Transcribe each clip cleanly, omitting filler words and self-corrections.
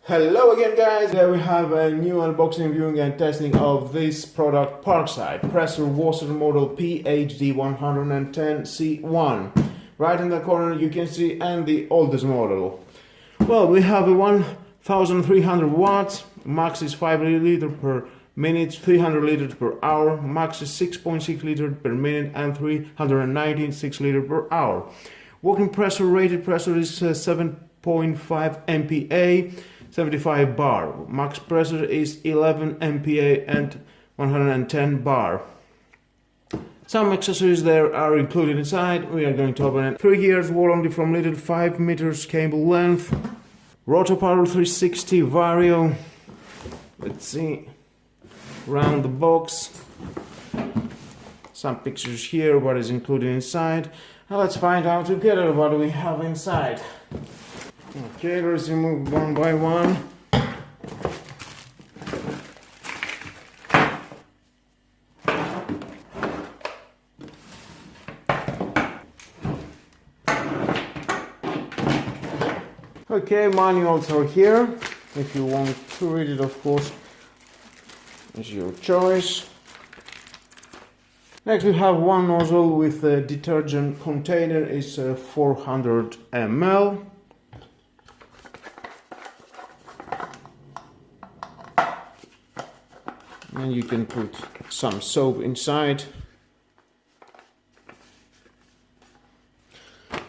Hello again guys, here we have a new unboxing, viewing and testing of this product, Parkside pressure washer model PHD110C1. Right in the corner you can see, and the oldest model. Well, we have a 1300 watts, max is 5 liters per minute, 300 liters per hour, max is 6.6 liters per minute and 319 liters per hour. Working pressure, rated pressure is 7.5 MPa, 75 bar. Max pressure is 11 MPa and 110 bar. Some accessories there are included inside. We are going to open it. 3 gears, warranty from little, 5 meters cable length. Rotor power 360 vario. Let's see. Round the box. Some pictures here, what is included inside. Now let's find out together what we have inside. Okay, let's remove one by one. Okay, manuals are here. If you want to read it, of course, it's your choice. Next we have one nozzle with a detergent container. It's 400 ml. And you can put some soap inside.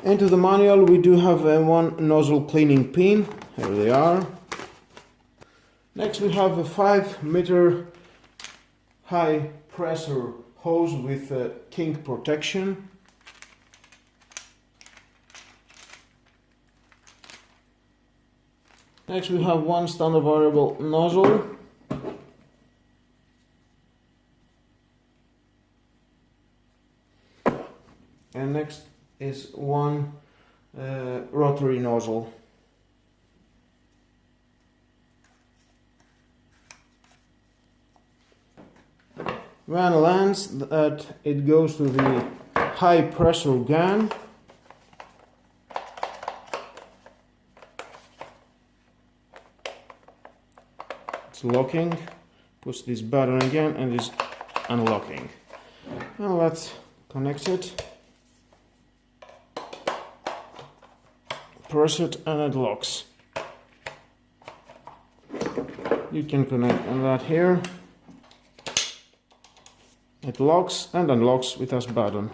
Into the manual we do have one nozzle cleaning pin. Here they are. Next we have a 5 meter high pressure hose with kink protection. Next we have one standard variable nozzle. And next is one rotary nozzle. When lands, that it goes to the high pressure gun. It's locking. Push this button again and it's unlocking. Now let's connect it. Press it and it locks. You can connect on that here. It locks and unlocks with this button.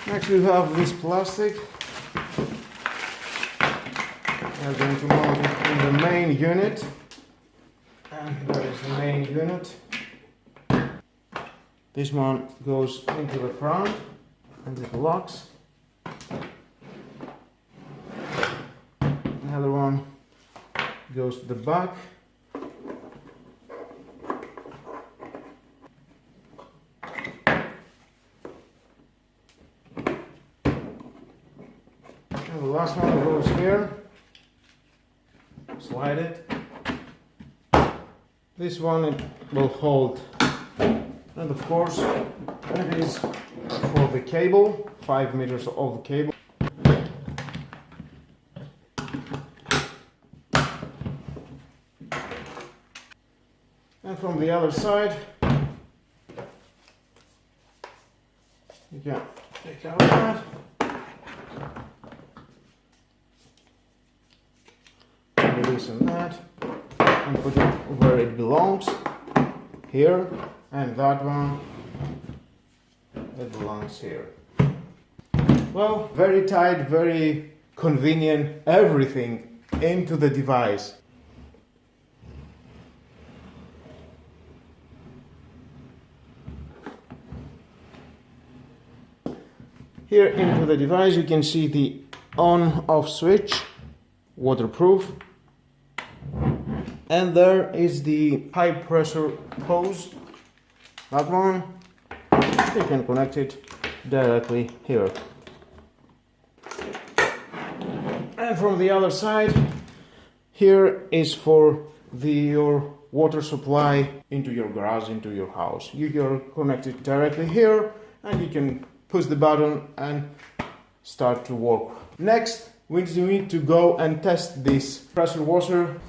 Next we have this plastic. We are going to mount it in the main unit. And there is the main unit. This one goes into the front and it locks. Another one goes to the back. And the last one goes here. Slide it. This one it will hold. And of course it is for the cable, 5 meters of the cable. And from the other side you can take out that. Loosen that and put it where it belongs, here, and that one, it belongs here. Well, very tight, very convenient, everything into the device. Here into the device you can see the on-off switch, waterproof. And there is the high pressure hose. That one, you can connect it directly here. And from the other side, here is for your water supply into your garage, into your house. You can connect it directly here and you can push the button and start to work. Next we need to go and test this pressure washer.